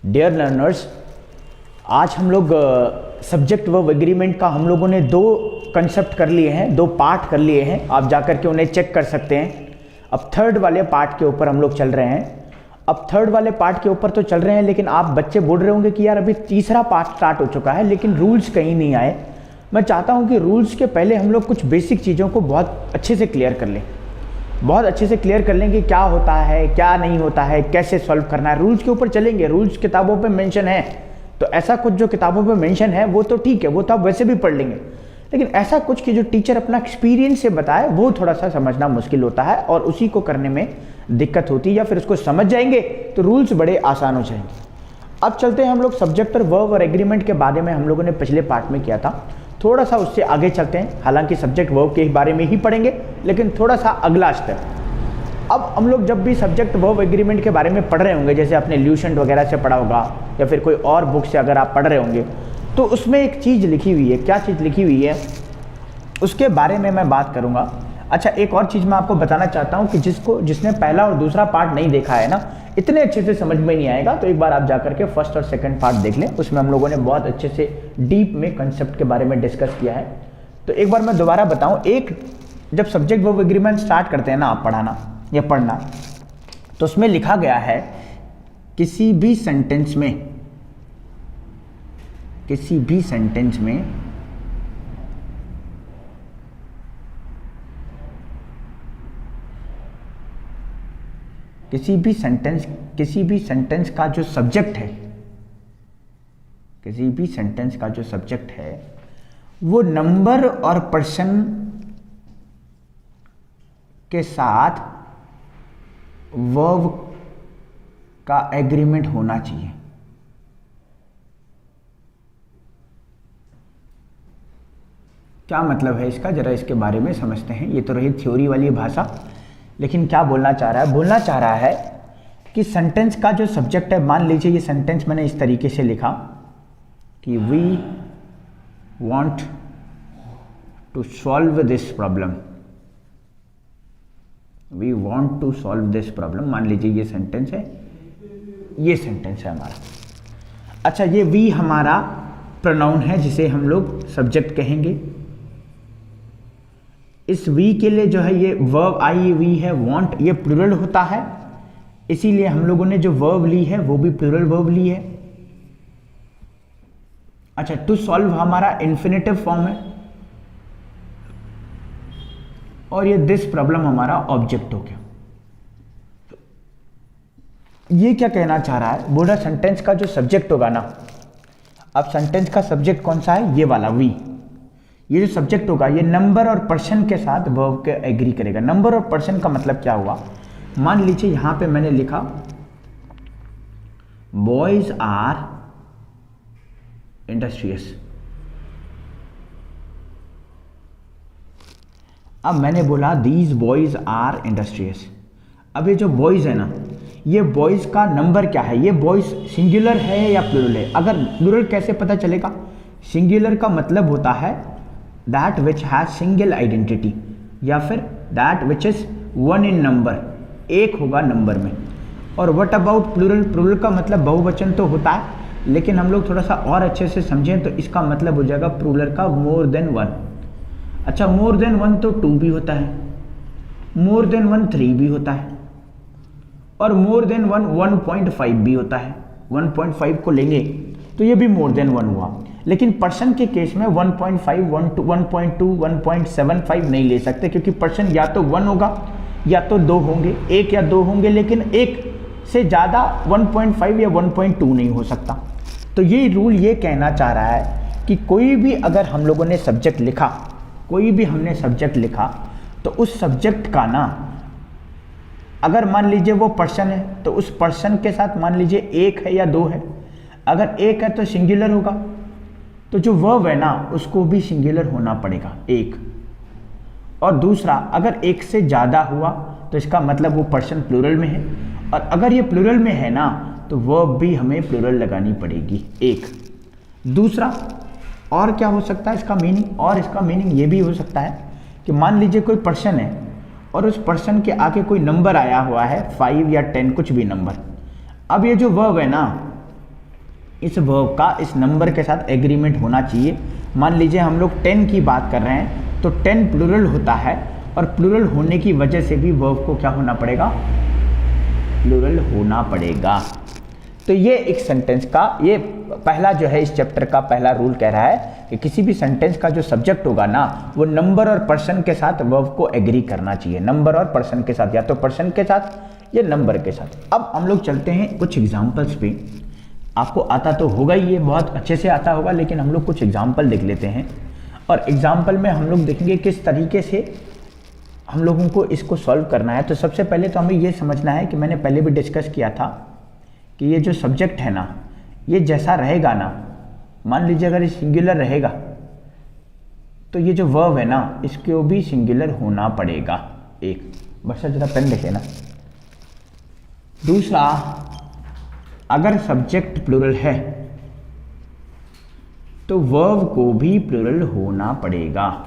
Dear learners, आज हम लोग सब्जेक्ट वर्ब एग्रीमेंट का हम लोगों ने दो कंसेप्ट कर लिए हैं, दो पार्ट कर लिए हैं। आप जाकर के उन्हें चेक कर सकते हैं। अब थर्ड वाले पार्ट के ऊपर हम लोग चल रहे हैं। अब थर्ड वाले पार्ट के ऊपर तो चल रहे हैं, लेकिन आप बच्चे बोल रहे होंगे कि यार अभी तीसरा पार्ट स्टार्ट हो चुका है लेकिन रूल्स कहीं नहीं आए। मैं चाहता हूं कि रूल्स के पहले हम लोग कुछ बेसिक चीज़ों को बहुत अच्छे से क्लियर कर लें, बहुत अच्छे से क्लियर कर लें कि क्या होता है, क्या नहीं होता है, कैसे सॉल्व करना है। रूल्स के ऊपर चलेंगे। रूल्स किताबों पे मेंशन है, तो ऐसा कुछ जो किताबों पे मेंशन है वो तो ठीक है, वो तो आप वैसे भी पढ़ लेंगे, लेकिन ऐसा कुछ कि जो टीचर अपना एक्सपीरियंस से बताए वो थोड़ा सा समझना मुश्किल होता है और उसी को करने में दिक्कत होती है। या फिर उसको समझ जाएंगे तो रूल्स बड़े आसान हो जाएंगे। अब चलते हैं हम लोग सब्जेक्ट और वर्ब और एग्रीमेंट के बारे में हम लोगों ने पिछले पार्ट में किया था, थोड़ा सा उससे आगे चलते हैं। हालांकि सब्जेक्ट वर्ब के बारे में ही पढ़ेंगे लेकिन थोड़ा सा अगला स्टेप। अब हम लोग जब भी सब्जेक्ट वर्ब एग्रीमेंट के बारे में पढ़ रहे होंगे, जैसे आपने ल्यूसेंट वगैरह से पढ़ा होगा या फिर कोई और बुक से अगर आप पढ़ रहे होंगे, तो उसमें एक चीज़ लिखी हुई है। क्या चीज़ लिखी हुई है उसके बारे में मैं बात करूंगा। अच्छा, एक और चीज़ मैं आपको बताना चाहता हूं कि जिसने पहला और दूसरा पार्ट नहीं देखा है ना, इतने अच्छे से समझ में नहीं आएगा, तो एक बार आप जाकर के फर्स्ट और सेकंड पार्ट देख लें। उसमें हम लोगों ने बहुत अच्छे से डीप में कंसेप्ट के बारे में डिस्कस किया है। तो एक बार मैं दोबारा बताऊं, एक जब सब्जेक्ट वर्ब एग्रीमेंट स्टार्ट करते हैं ना आप पढ़ाना या पढ़ना, तो उसमें लिखा गया है किसी भी सेंटेंस में किसी भी सेंटेंस का जो सब्जेक्ट है, किसी भी सेंटेंस का जो सब्जेक्ट है वो नंबर और पर्सन के साथ वर्ब का एग्रीमेंट होना चाहिए। क्या मतलब है इसका, जरा इसके बारे में समझते हैं। ये तो रही थ्योरी वाली भाषा, लेकिन क्या बोलना चाह रहा है? बोलना चाह रहा है कि सेंटेंस का जो सब्जेक्ट है, मान लीजिए ये सेंटेंस मैंने इस तरीके से लिखा कि we want to solve this problem, we want to solve this problem. मान लीजिए ये सेंटेंस है, ये सेंटेंस है हमारा। अच्छा, ये वी हमारा प्रोनाउन है जिसे हम लोग सब्जेक्ट कहेंगे। इस वी के लिए जो है ये वर्ब आई वी है, वॉन्ट, ये प्लूरल होता है, इसीलिए हम लोगों ने जो वर्ब ली है वो भी प्लूरल वर्ब ली है। अच्छा, टू सॉल्व हमारा इन्फिनेटिव फॉर्म है और ये दिस प्रॉब्लम हमारा ऑब्जेक्ट हो गया। ये क्या कहना चाह रहा है? बोला सेंटेंस का जो सब्जेक्ट होगा ना, अब सेंटेंस का सब्जेक्ट कौन सा है? ये वाला वी। ये जो सब्जेक्ट होगा ये नंबर और पर्सन के साथ वर्ब के एग्री करेगा। नंबर और पर्सन का मतलब क्या हुआ? मान लीजिए यहां पे मैंने लिखा बॉयज आर इंडस्ट्रियस। अब मैंने बोला दीज बॉयज आर इंडस्ट्रियस। अब ये जो बॉयज है ना, ये बॉयज का नंबर क्या है? ये बॉयज सिंगुलर है या प्लूरल है? अगर प्लूरल कैसे पता चलेगा? सिंगुलर का मतलब होता है that which has single identity, या फिर that which is one in number, एक होगा नंबर में। और व्हाट अबाउट प्लूरल? प्लूरल का मतलब बहुवचन तो होता है, लेकिन हम लोग थोड़ा सा और अच्छे से समझें तो इसका मतलब हो जाएगा प्लूरल का मोर देन वन। अच्छा, मोर देन वन तो टू भी होता है, मोर देन वन थ्री भी होता है, और मोर देन वन 1.5 भी होता है। 1.5 को लेंगे तो ये भी मोर देन वन हुआ। लेकिन पर्सन के केस में 1.5, 1.2, 1.75 नहीं ले सकते, क्योंकि पर्सन या तो 1 होगा या तो 2 होंगे, 1 या 2 होंगे, लेकिन एक से ज़्यादा 1.5 या 1.2 नहीं हो सकता। तो ये रूल ये कहना चाह रहा है कि कोई भी अगर हम लोगों ने सब्जेक्ट लिखा, कोई भी हमने सब्जेक्ट लिखा, तो उस सब्जेक्ट का ना, अगर मान लीजिए वो पर्सन है तो उस पर्सन के साथ मान लीजिए 1 है या 2 है। अगर 1 है तो सिंगुलर होगा, तो जो वर्ब है ना उसको भी सिंगुलर होना पड़ेगा, 1। और दूसरा, अगर 1 से ज़्यादा हुआ तो इसका मतलब वो पर्सन प्लूरल में है, और अगर ये प्लूरल में है ना तो वर्ब भी हमें प्लूरल लगानी पड़ेगी, 1। दूसरा, और क्या हो सकता है इसका मीनिंग? और इसका मीनिंग ये भी हो सकता है कि मान लीजिए कोई पर्सन है और उस पर्सन के आगे कोई नंबर आया हुआ है, 5 या 10, कुछ भी नंबर। अब ये जो वर्ब है ना, इस वर्ब का इस नंबर के साथ एग्रीमेंट होना चाहिए। मान लीजिए हम लोग 10 की बात कर रहे हैं तो 10 प्लूरल होता है, और प्लूरल होने की वजह से भी वर्ब को क्या होना पड़ेगा, प्लूरल होना पड़ेगा। तो ये एक सेंटेंस का ये पहला जो है इस चैप्टर का पहला रूल कह रहा है कि किसी भी सेंटेंस का जो सब्जेक्ट होगा ना वो नंबर और पर्सन के साथ वर्ब को एग्री करना चाहिए, नंबर और पर्सन के साथ, या तो पर्सन के साथ या नंबर के साथ। अब हम लोग चलते हैं कुछ एग्जाम्पल्स पे। आपको आता तो होगा ही, ये बहुत अच्छे से आता होगा, लेकिन हम लोग कुछ एग्जाम्पल देख लेते हैं और एग्जाम्पल में हम लोग देखेंगे किस तरीके से हम लोगों को इसको सॉल्व करना है। तो सबसे पहले तो हमें ये समझना है कि मैंने पहले भी डिस्कस किया था कि ये जो सब्जेक्ट है ना ये जैसा रहेगा ना, मान लीजिए अगर ये सिंगुलर रहेगा तो ये जो वर्ब है ना इसको भी सिंगुलर होना पड़ेगा। एक बस जरा पेन देखे ना। दूसरा, अगर सब्जेक्ट प्लूरल है तो वर्ब को भी प्लूरल होना पड़ेगा।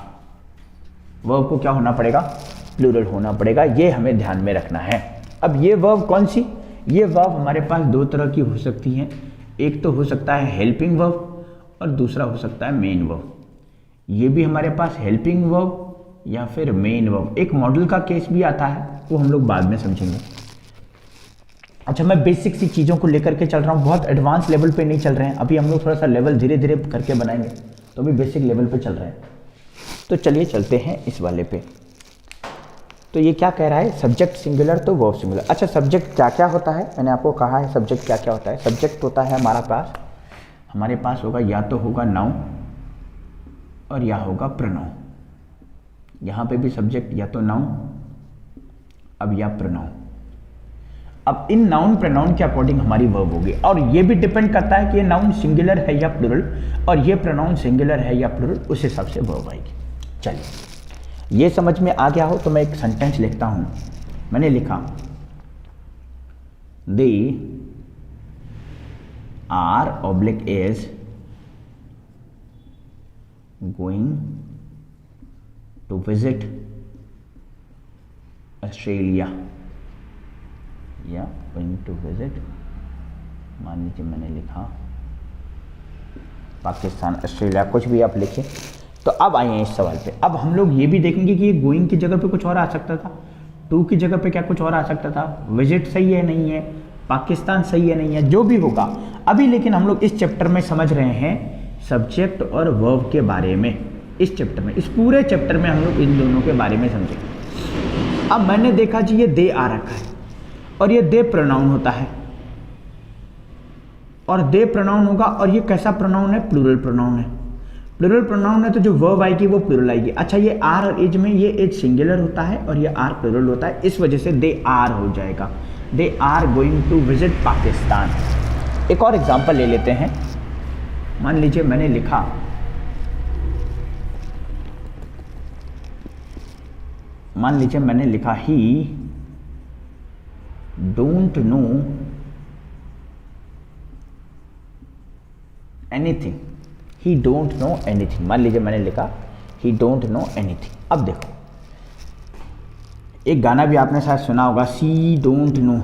वर्ब को क्या होना पड़ेगा, प्लूरल होना पड़ेगा। ये हमें ध्यान में रखना है। अब ये वर्ब कौन सी, ये वर्ब हमारे पास दो तरह की हो सकती हैं। एक तो हो सकता है हेल्पिंग वर्ब और दूसरा हो सकता है मेन वर्ब। ये भी हमारे पास हेल्पिंग वर्ब या फिर मेन वर्ब। एक मॉडल का केस भी आता है, वो हम लोग बाद में समझेंगे। अच्छा, मैं बेसिक सी चीज़ों को लेकर के चल रहा हूँ, बहुत एडवांस लेवल पे नहीं चल रहे हैं। अभी हम लोग थोड़ा सा लेवल धीरे धीरे करके बनाएंगे, तो अभी बेसिक लेवल पे चल रहे हैं। तो चलिए चलते हैं इस वाले पे। तो ये क्या कह रहा है, सब्जेक्ट सिंगुलर तो वर्ब सिंगुलर। अच्छा, सब्जेक्ट क्या क्या होता है, मैंने आपको कहा है सब्जेक्ट क्या क्या होता है। सब्जेक्ट होता है हमारे पास होगा या तो होगा नाउन और या होगा प्रोनाउन। यहाँ पे भी सब्जेक्ट या तो नाउन अब या प्रोनाउन। अब इन नाउन प्रोनाउन के अकॉर्डिंग हमारी वर्ब होगी, और ये भी डिपेंड करता है कि ये नाउन सिंगुलर है या प्लूरल, और ये प्रोनाउन सिंगुलर है या प्लूरल, उस हिसाब से वर्ब आएगी। चलिए, ये समझ में आ गया हो तो मैं एक सेंटेंस लिखता हूं। मैंने लिखा they are oblique is going to visit Australia, या गोइंग टू विजिट, मान लीजिए मैंने लिखा पाकिस्तान, ऑस्ट्रेलिया, कुछ भी आप लिखें। तो अब आए हैं इस सवाल पे। अब हम लोग ये भी देखेंगे कि ये गोइंग की जगह पे कुछ और आ सकता था, टू की जगह पे क्या कुछ और आ सकता था, विजिट सही है नहीं है, पाकिस्तान सही है नहीं है, जो भी होगा अभी। लेकिन हम लोग इस चैप्टर में समझ रहे हैं सब्जेक्ट और वर्ब के बारे में। इस चैप्टर में, इस पूरे चैप्टर में हम लोग इन दोनों के बारे में समझेंगे। अब मैंने देखा जी ये दे आ रखा है और ये दे प्रोनाउन होता है, और दे प्रोनाउन होगा, और ये कैसा प्रोनाउन है, प्लूरल प्रोनाउन है। प्लूरल प्रोनाउन है तो जो वर्ब आएगी वो प्लूरल आएगी। अच्छा, ये आर और एज में ये एज सिंगुलर होता है और ये आर प्लूरल होता है, इस वजह से दे आर हो जाएगा। They are going to visit Pakistan. एक और एग्जांपल ले लेते हैं। मान लीजिए मैंने लिखा ही don't know anything, he don't know anything. मान लीजिए मैंने लिखा ही डोंट नो एनीथिंग। अब देखो, एक गाना भी आपने शायद सुना होगा, सी डोंट नो,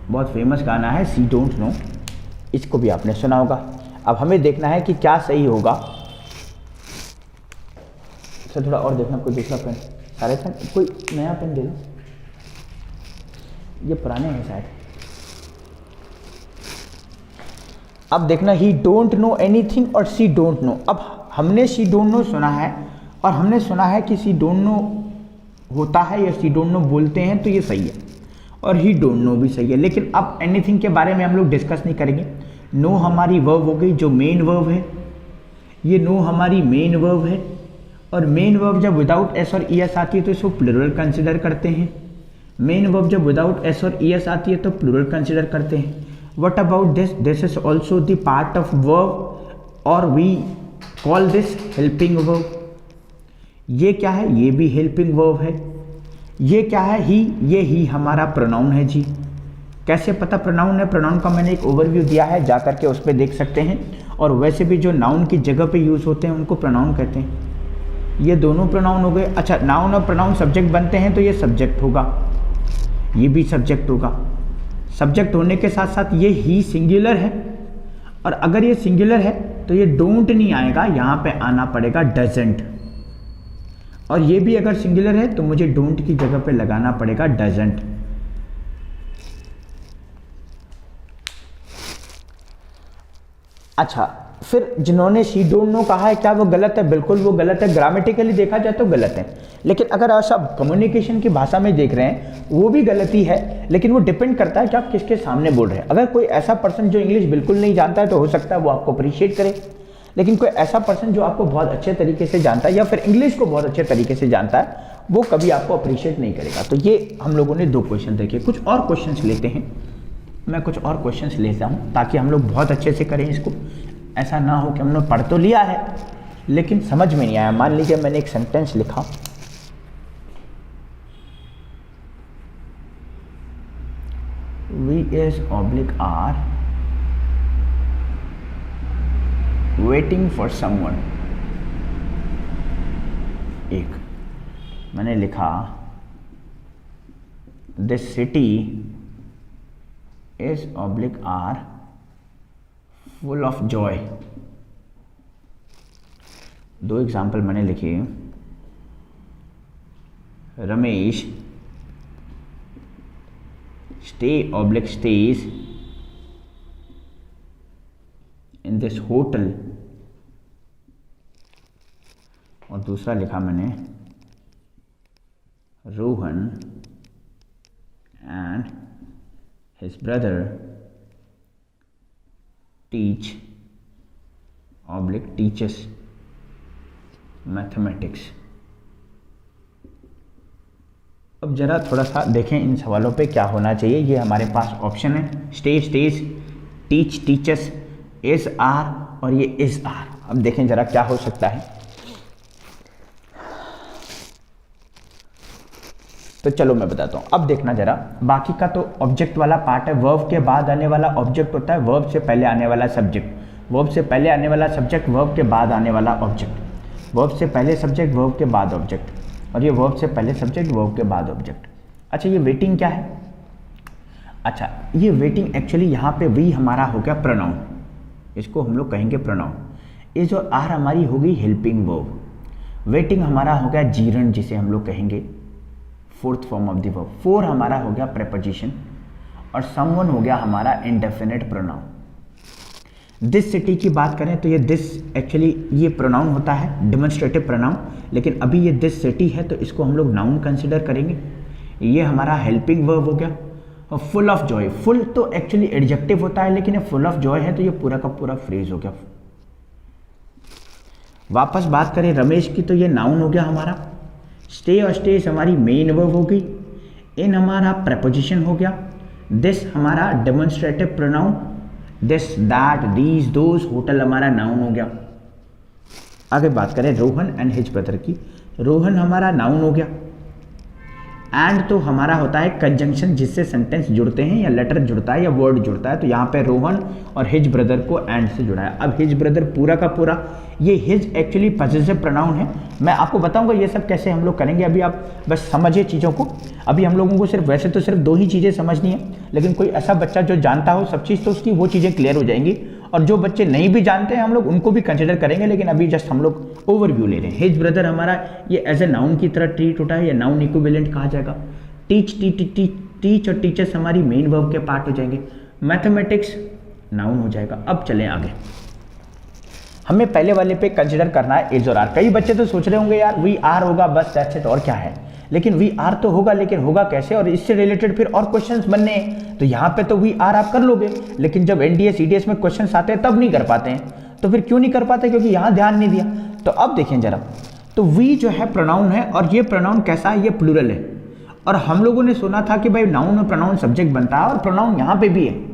बहुत फेमस गाना है सी डोंट नो, इसको भी आपने सुना होगा। अब हमें देखना है कि क्या सही होगा। सर थोड़ा और देखना, कोई दूसरा पेन, सारे पेन, कोई नया पेन दे दो, ये पुराने हैं शायद। अब देखना, ही डोंट नो एनीथिंग और सी डोंट नो। अब हमने सी डोंट नो सुना है और हमने सुना है कि सी डोंट नो होता है या सी डोंट नो बोलते हैं, तो ये सही है, और ही डोंट नो भी सही है। लेकिन अब एनीथिंग के बारे में हम लोग डिस्कस नहीं करेंगे। नो हमारी वर्ब हो गई जो मेन वर्ब है, ये नो हमारी मेन वर्ब है, और मेन वर्ब जब विदाउट एस और ई एस आती है तो इसको प्लूरल कंसिडर करते हैं। मेन वर्ब जब विदाउट एस और ई एस आती है तो प्लूरल कंसिडर करते हैं। What about this? This is also the part of verb, or we call this helping verb. ये क्या है, ये भी helping verb है। ये क्या है, ही, ये ही हमारा प्रोनाउन है जी। कैसे पता प्रोनाउन है, प्रोनाउन का मैंने एक ओवरव्यू दिया है, जा करके उस पर देख सकते हैं। और वैसे भी जो नाउन की जगह पे यूज़ होते हैं उनको प्रोनाउन कहते हैं। ये दोनों प्रोनाउन हो गए। अच्छा, नाउन और प्रोनाउन सब्जेक्ट बनते हैं तो ये सब्जेक्ट होगा, ये भी सब्जेक्ट होगा। सब्जेक्ट होने के साथ साथ ये ही सिंगुलर है, और अगर ये सिंगुलर है तो ये डोंट नहीं आएगा, यहाँ पे आना पड़ेगा डजंट। और ये भी अगर सिंगुलर है तो मुझे डोंट की जगह पे लगाना पड़ेगा डजंट। अच्छा, फिर जिन्होंने शी डोंट नो कहा है, क्या वो गलत है? बिल्कुल वो गलत है, ग्रामेटिकली देखा जाए तो गलत है। लेकिन अगर आप सब कम्युनिकेशन की भाषा में देख रहे हैं, वो भी गलती है, लेकिन वो डिपेंड करता है कि आप किसके सामने बोल रहे हैं। अगर कोई ऐसा पर्सन जो इंग्लिश बिल्कुल नहीं जानता है तो हो सकता है वो आपको अप्रिशिएट करे, लेकिन कोई ऐसा पर्सन जो आपको बहुत अच्छे तरीके से जानता है या फिर इंग्लिश को बहुत अच्छे तरीके से जानता है, वो कभी आपको अप्रिशिएट नहीं करेगा। तो ये हम लोगों ने 2 क्वेश्चन देखे। कुछ और क्वेश्चंस लेते हैं, मैं कुछ और क्वेश्चंस लेता हूँ ताकि हम लोग बहुत अच्छे से करें इसको। ऐसा ना हो कि हमने पढ़ तो लिया है लेकिन समझ में नहीं आया। मान लीजिए मैंने एक सेंटेंस लिखा, we is oblique are waiting for someone. एक मैंने लिखा, this city is oblique are full of joy. 2 example मैंने लिखे, Ramesh stays in this hotel, और दूसरा लिखा मैंने, Rohan and his brother teaches mathematics. अब जरा थोड़ा सा देखें इन सवालों पे क्या होना चाहिए। ये हमारे पास ऑप्शन है, stage, teach, teachers, is are, और ये इज आर। अब देखें जरा क्या हो सकता है। तो चलो मैं बताता हूँ। अब देखना जरा, बाकी का तो ऑब्जेक्ट वाला पार्ट है। वर्ब के बाद आने वाला ऑब्जेक्ट होता है, वर्ब से पहले आने वाला सब्जेक्ट, वर्ब से पहले आने वाला सब्जेक्ट, वर्ब के बाद आने वाला ऑब्जेक्ट, वर्ब से पहले सब्जेक्ट, वर्ब के बाद ऑब्जेक्ट, और ये वर्ब से पहले सब्जेक्ट, वर्ब के बाद ऑब्जेक्ट। अच्छा, ये वेटिंग क्या है? अच्छा, ये वेटिंग एक्चुअली यहाँ पे वी हमारा हो गया प्रोनाउन, इसको हम लोग कहेंगे प्रोनाउन। ये जो आर हमारी हो गई हेल्पिंग वर्ब। वेटिंग हमारा हो गया जीरन, जिसे हम लोग कहेंगे fourth form of the verb. Four हमारा हो गया प्रेपोजिशन, और समवन हो गया हमारा इंडेफिनिट प्रोनाउन। दिस सिटी की बात करें तो ये दिस एक्चुअली ये प्रोनाउन होता है, डेमोन्स्ट्रेटिव प्रोनाउन, लेकिन अभी ये दिस सिटी है तो इसको हम लोग नाउन कंसिडर करेंगे। ये हमारा हेल्पिंग वर्ब हो गया। और फुल ऑफ जॉय, फुल तो एक्चुअली एडजेक्टिव होता है, लेकिन ये फुल ऑफ जॉय है तो ये पूरा का पूरा फ्रेज हो गया। वापस बात करें रमेश की तो ये नाउन हो गया हमारा। स्टे और स्टेज हमारी मेन वर्ब हो गई। इन हमारा प्रेपोजिशन हो गया। दिस हमारा demonstrative pronoun, this, that, these, those, hotel हमारा नाउन हो गया। आगे बात करें रोहन एंड हिज ब्रदर की। रोहन हमारा नाउन हो गया। एंड तो हमारा होता है कंजंक्शन जिससे सेंटेंस जुड़ते हैं या लेटर जुड़ता है या वर्ड जुड़ता है, तो यहाँ पे रोहन और हिज ब्रदर को एंड से जुड़ा है। अब हिज ब्रदर पूरा का पूरा, ये हिज एक्चुअली पॉसेसिव प्रोनाउन है। मैं आपको बताऊंगा ये सब कैसे हम लोग करेंगे, अभी आप बस समझिए चीज़ों को। अभी हम लोगों को सिर्फ वैसे तो सिर्फ 2 ही चीज़ें समझनी है, लेकिन कोई ऐसा बच्चा जो जानता हो सब चीज़ तो उसकी वो चीज़ें क्लियर हो जाएंगी, और जो बच्चे नहीं भी जानते हैं हम लोग उनको भी कंसिडर करेंगे, लेकिन अभी जस्ट हम लोग ओवरव्यू ले रहे हैं। हिज ब्रदर हमारा ये एज ए नाउन की तरह ट्रीट होता है, या नाउन इक्विवेलेंट कहा जाएगा। टीच और टीचर्स हमारी मेन वर्ब के पार्ट हो जाएंगे। मैथमेटिक्स नाउन हो जाएगा। अब चलें आगे, हमें पहले वाले पे कंसिडर करना है इज और आर। कई बच्चे तो सोच रहे होंगे यार वी आर होगा बस, दैट्स इट, और क्या है। लेकिन वी आर तो होगा, लेकिन होगा कैसे, और इससे रिलेटेड फिर और क्वेश्चंस बनने हैं। तो यहाँ पे तो वी आर आप कर लोगे, लेकिन जब एनडीए सीडीएस में क्वेश्चंस आते हैं तब नहीं कर पाते हैं। तो फिर क्यों नहीं कर पाते? क्योंकि यहाँ ध्यान नहीं दिया। तो अब देखें जरा, तो वी जो है प्रोनाउन है, और ये प्रोनाउन कैसा है, ये प्लूरल है। और हम लोगों ने सुना था कि भाई नाउन और प्रोनाउन सब्जेक्ट बनता है, और प्रोनाउन यहाँ पे भी है,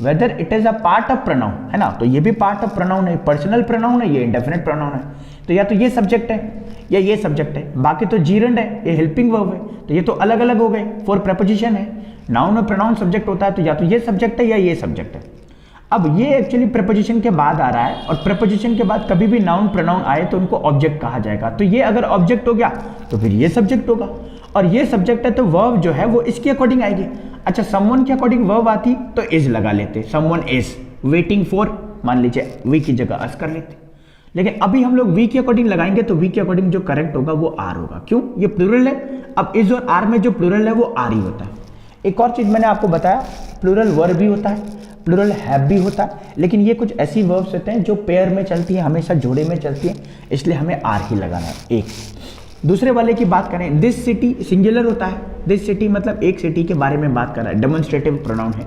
whether it is a part of pronoun, है ना। तो ये भी पार्ट ऑफ प्रोनाउन है, पर्सनल प्रोनाउन है, ये इंडेफिनिट प्रोनाउन है। तो या तो ये सब्जेक्ट है या ये सब्जेक्ट है, बाकी तो जीरंड है, ये हेल्पिंग वर्ब है। तो ये तो अलग अलग हो गए, फोर प्रेपोजिशन है। नाउन और प्रोनाउन सब्जेक्ट होता है, तो या तो ये सब्जेक्ट है या ये सब्जेक्ट है। अब ये एक्चुअली प्रेपोजिशन के बाद आ रहा है, और प्रेपोजिशन के बाद कभी भी नाउन प्रोनाउन आए तो उनको ऑब्जेक्ट कहा जाएगा। तो ये अगर ऑब्जेक्ट हो गया तो फिर ये सब्जेक्ट होगा, और ये सब्जेक्ट है तो वर्ब जो है वो इसके अकॉर्डिंग आएगी। अच्छा, समवन के अकॉर्डिंग वर्ब आती तो इज लगा लेते, समवन इज वेटिंग फॉर, मान लीजिए वी की जगह अस कर लेते। लेकिन अभी हम लोग वी के अकॉर्डिंग लगाएंगे तो वी के अकॉर्डिंग जो करेक्ट होगा वो आर होगा। क्यों? ये प्लूरल है। अब इज और आर में जो प्लूरल है वो आर ही होता है। एक और चीज मैंने आपको बताया, प्लूरल वर्ब भी होता है, प्लूरल हैव भी होता है, लेकिन ये कुछ ऐसी वर्ब्स होते हैं जो पेयर में चलती है, हमेशा जोड़े में चलती है, इसलिए हमें आर ही लगाना है। एक दूसरे वाले की बात करें, दिस सिटी सिंगुलर होता है। दिस सिटी मतलब एक सिटी के बारे में बात कर रहा है, डेमोन्स्ट्रेटिव प्रोनाउन है।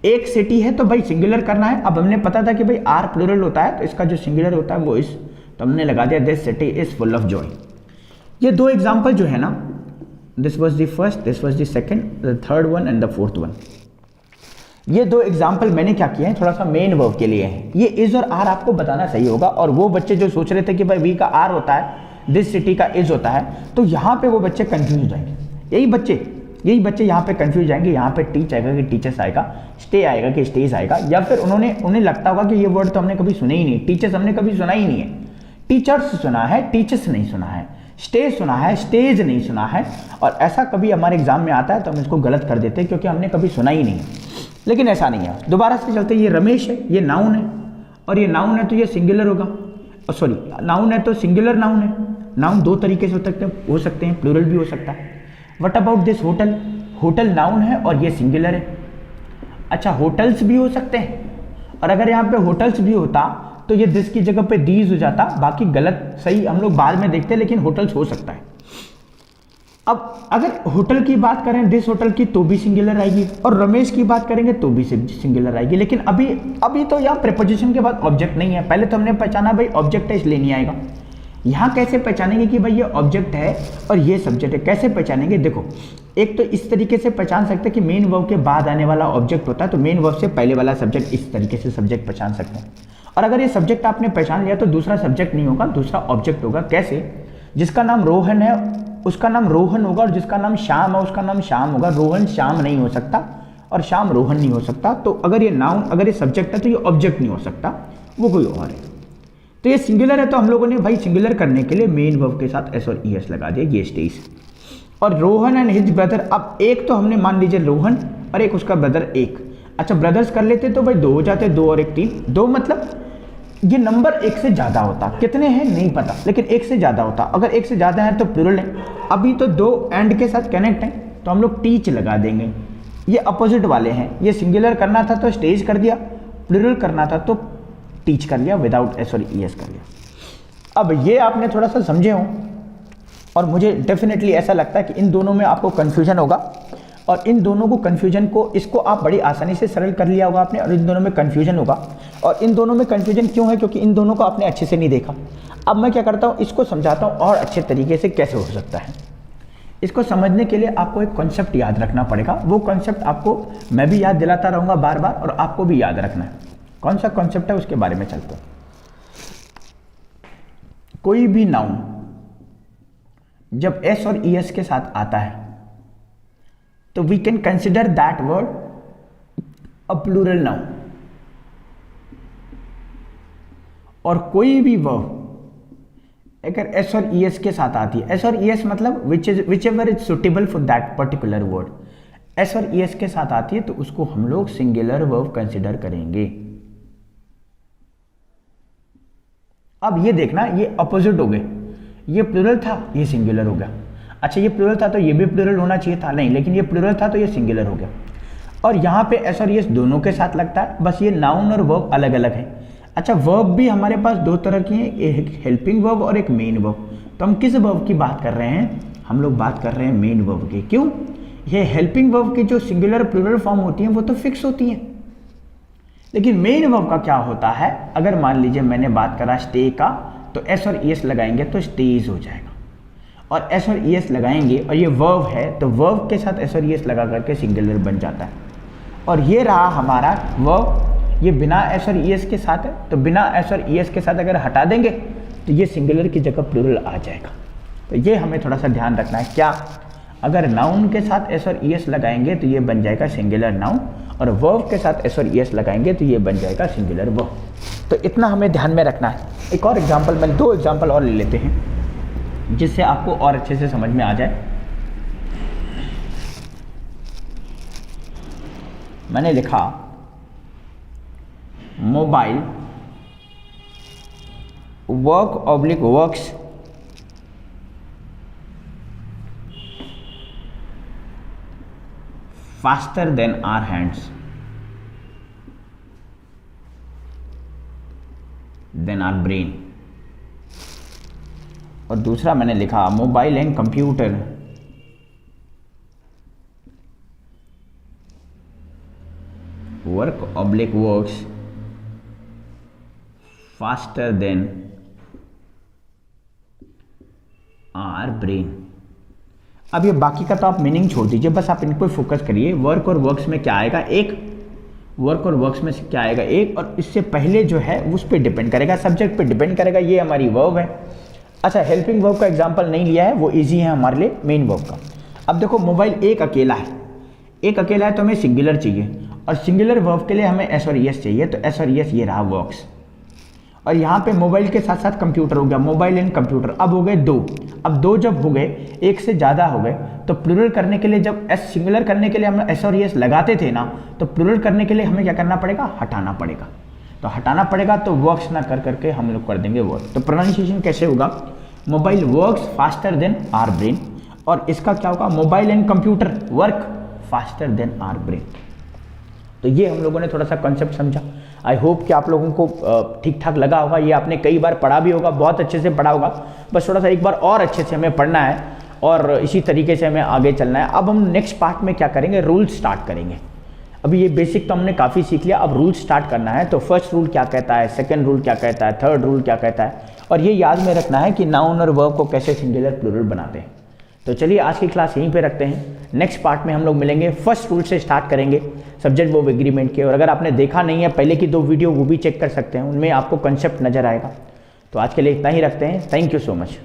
एक सिटी है तो भाई सिंगुलर करना है। अब हमने पता था कि भाई आर प्लूरल होता है तो इसका जो सिंगुलर होता है वो इस, तो हमने लगा दिया this city is full of Joy. ये दो एग्जाम्पल जो है ना, this was the first, this was the second, the third one and the fourth one, ये दो एग्जाम्पल मैंने क्या किए हैं, थोड़ा सा मेन वर्ब के लिए है। ये इज और आर आपको बताना सही होगा। और वो बच्चे जो सोच रहे थे कि भाई वी का आर होता है, दिस सिटी का इज होता है, तो यहाँ पे वो बच्चे कंफ्यूज हो जाएंगे। यही बच्चे यहाँ पे कंफ्यूज जाएंगे। यहाँ पे टीच आएगा कि टीचर्स आएगा, स्टे आएगा कि स्टेज आएगा, या फिर उन्हें लगता होगा कि ये वर्ड तो हमने कभी सुने ही नहीं, टीचर्स हमने कभी सुना ही नहीं है। टीचर्स सुना है, टीचर्स नहीं सुना है, स्टे सुना है, स्टेज नहीं सुना है। और ऐसा कभी हमारे एग्जाम में आता है तो हम इसको गलत कर देते हैं क्योंकि हमने कभी सुना ही नहीं है, लेकिन ऐसा नहीं है। दोबारा से चलते, ये रमेश है, ये नाउन है, और ये नाउन है तो ये सिंगुलर होगा, सॉरी नाउन है तो सिंगुलर नाउन है। नाउन दो तरीके से हो सकते हैं, प्लूरल भी हो सकता है। What about this hotel, hotel noun है और ये सिंगुलर है। अच्छा, होटल्स भी हो सकते हैं, और अगर यहाँ पे होटल्स भी होता तो ये दिस की जगह पे दीज हो जाता। बाकी गलत सही हम लोग बाद में देखते हैं, लेकिन होटल्स हो सकता है। अब अगर होटल की बात करें, दिस होटल की, तो भी सिंगुलर आएगी, और रमेश की बात करेंगे तो भी सिंगुलर आएगी। लेकिन अभी तो यहाँ प्रीपोजिशन के बाद ऑब्जेक्ट नहीं है। पहले तो हमने पहचाना भाई ऑब्जेक्ट है इसलिए नहीं आएगा। यहाँ कैसे पहचानेंगे कि भाई ये ऑब्जेक्ट है और ये सब्जेक्ट है, कैसे पहचानेंगे? देखो, एक तो इस तरीके से पहचान सकते हैं कि मेन वर्ब के बाद आने वाला ऑब्जेक्ट होता है, तो मेन वर्ब से पहले वाला सब्जेक्ट, इस तरीके से सब्जेक्ट पहचान सकते हैं। और अगर ये सब्जेक्ट आपने पहचान लिया तो दूसरा सब्जेक्ट नहीं होगा, दूसरा ऑब्जेक्ट होगा। कैसे? जिसका नाम रोहन है उसका नाम रोहन होगा, और जिसका नाम श्याम है उसका नाम श्याम होगा। रोहन श्याम नहीं हो सकता और श्याम रोहन नहीं हो सकता। तो अगर ये नाउन, अगर ये सब्जेक्ट है तो ये ऑब्जेक्ट नहीं हो सकता, वो कोई और है। तो ये सिंगुलर है तो हम लोगों ने भाई सिंगुलर करने के लिए मेन वर्ब के साथ एस और ई एस लगा दिया, ये स्टेज। और रोहन एंड हिज ब्रदर, अब एक तो हमने मान लीजिए रोहन और एक उसका ब्रदर एक। अच्छा, ब्रदर्स कर लेते तो भाई दो हो जाते, दो और एक तीन। दो मतलब ये नंबर एक से ज़्यादा होता, कितने हैं नहीं पता, लेकिन एक से ज़्यादा होता। अगर एक से ज़्यादा है तो प्लूरल है। अभी तो दो एंड के साथ कनेक्ट हैं तो हम लोग टीच लगा देंगे। ये अपोजिट वाले हैं, ये सिंगुलर करना था तो स्टेज कर दिया, प्लूरल करना था तो टीच कर लिया, विदाउट एस और ई एस कर लिया। अब ये आपने थोड़ा सा समझे हो, और मुझे डेफिनेटली ऐसा लगता है कि इन दोनों में आपको कन्फ्यूजन होगा, और इन दोनों को कन्फ्यूजन को, इसको आप बड़ी आसानी से सरल कर लिया होगा आपने, और इन दोनों में कन्फ्यूजन होगा। और इन दोनों में कन्फ्यूजन क्यों है? क्योंकि इन दोनों को आपने अच्छे से नहीं देखा। अब मैं क्या करता हूँ, इसको समझाता हूँ और अच्छे तरीके से कैसे हो सकता है। इसको समझने के लिए आपको एक कॉन्सेप्ट याद रखना पड़ेगा। वो कॉन्सेप्ट आपको मैं भी याद दिलाता रहूँगा बार बार, और आपको भी याद रखना है। कौन सा कॉन्सेप्ट है उसके बारे में चलते हैं। कोई भी नाउन जब एस और ई एस के साथ आता है तो we can consider that word a plural noun. और कोई भी वर्ब अगर एस और ई एस के साथ आती है, एस और ई एस मतलब which ever is suitable for that particular word, S और ई एस के साथ आती है तो उसको हम लोग सिंगुलर वर्ब कंसिडर करेंगे। अब ये देखना, ये अपोजिट हो गए, ये प्लूरल था ये सिंगुलर हो गया। अच्छा, ये प्लूरल था तो ये भी प्लूरल होना चाहिए था, नहीं, लेकिन ये प्लूरल था तो ये सिंगुलर हो गया। और यहाँ पे एस और एस दोनों के साथ लगता है, बस ये नाउन और वर्ब अलग अलग है। अच्छा, वर्ब भी हमारे पास दो तरह की है, एक हेल्पिंग वर्ब और एक मेन वर्ब। तो हम किस वर्ब की बात कर रहे हैं? हम लोग बात कर रहे हैं मेन वर्ब की। क्यों? ये हेल्पिंग वर्ब की जो सिंगुलर प्लूरल फॉर्म होती है वो तो फिक्स होती है, लेकिन मेन वर्ब का क्या होता है? अगर मान लीजिए मैंने बात करा स्टे का, तो एस और ई एस लगाएंगे तो स्टेज हो जाएगा, और एस और ई एस लगाएंगे और ये वर्ब है तो वर्ब के साथ एस और ई एस लगा करके सिंगुलर बन जाता है। और ये रहा हमारा वर्ब, ये बिना एस और ई एस के साथ है, तो बिना एस और ई एस के साथ अगर हटा देंगे तो ये सिंगुलर की जगह प्लूरल आ जाएगा। तो ये हमें थोड़ा सा ध्यान रखना है। क्या? अगर नाउन के साथ एस और ई एस लगाएंगे तो ये बन जाएगा सिंगुलर नाउन, और वर्ब के साथ एस और ई एस लगाएंगे तो ये बन जाएगा सिंगुलर वर्ब। तो इतना हमें ध्यान में रखना है। एक और एग्जाम्पल, मैंने दो एग्जाम्पल और ले लेते हैं जिससे आपको और अच्छे से समझ में आ जाए। मैंने लिखा mobile work oblique works faster than our hands, than our brain। और दूसरा मैंने लिखा mobile and computer work oblique works faster than our brain. अब ये बाकी का तो आप मीनिंग छोड़ दीजिए, बस आप इनको फोकस करिए। वर्क और वर्क्स में क्या आएगा, एक। वर्क और वर्क्स में क्या आएगा, एक। और इससे पहले जो है उस पर डिपेंड करेगा, सब्जेक्ट पे डिपेंड करेगा। ये हमारी वर्ब है। अच्छा, हेल्पिंग वर्ब का एग्जांपल नहीं लिया है, वो इजी है हमारे लिए मेन वर्ब का। अब देखो मोबाइल एक अकेला है, एक अकेला है तो हमें सिंगुलर चाहिए, और सिंगुलर वर्ब के लिए हमें एस और एस चाहिए, तो एस और एस ये रहा वर्क्स। और यहाँ पे मोबाइल के साथ साथ कंप्यूटर हो गया, मोबाइल एंड कंप्यूटर। अब हो गए दो। अब दो जब हो गए, एक से ज़्यादा हो गए, तो प्लूरल करने के लिए जब एस सिंगुलर करने के लिए हम एस और एस लगाते थे ना, तो प्लूरल करने के लिए हमें क्या करना पड़ेगा, हटाना पड़ेगा। तो हटाना पड़ेगा, तो वर्क्स ना कर करके हम लोग कर देंगे वर्क। तो प्रोनाउंसिएशन कैसे होगा, mobile works faster than our brain, और इसका क्या होगा, mobile and computer work faster than our brain. तो ये हम लोगों ने थोड़ा सा कॉन्सेप्ट समझा। आई होप कि आप लोगों को ठीक ठाक लगा होगा। ये आपने कई बार पढ़ा भी होगा, बहुत अच्छे से पढ़ा होगा, बस थोड़ा सा एक बार और अच्छे से हमें पढ़ना है और इसी तरीके से हमें आगे चलना है। अब हम नेक्स्ट पार्ट में क्या करेंगे, रूल स्टार्ट करेंगे। अभी ये बेसिक तो हमने काफ़ी सीख लिया, अब रूल स्टार्ट करना है। तो फर्स्ट रूल क्या कहता है, सेकेंड रूल क्या कहता है, थर्ड रूल क्या कहता है, और ये याद में रखना है कि नाउन और वर्ब को कैसे सिंगुलर प्लूरल बनाते हैं। तो चलिए आज की क्लास यहीं पे रखते हैं। नेक्स्ट पार्ट में हम लोग मिलेंगे, फर्स्ट रूल से स्टार्ट करेंगे सब्जेक्ट वर्ब एग्रीमेंट के। और अगर आपने देखा नहीं है पहले की 2 वीडियो, वो भी चेक कर सकते हैं, उनमें आपको कंसेप्ट नजर आएगा। तो आज के लिए इतना ही रखते हैं। Thank you so much.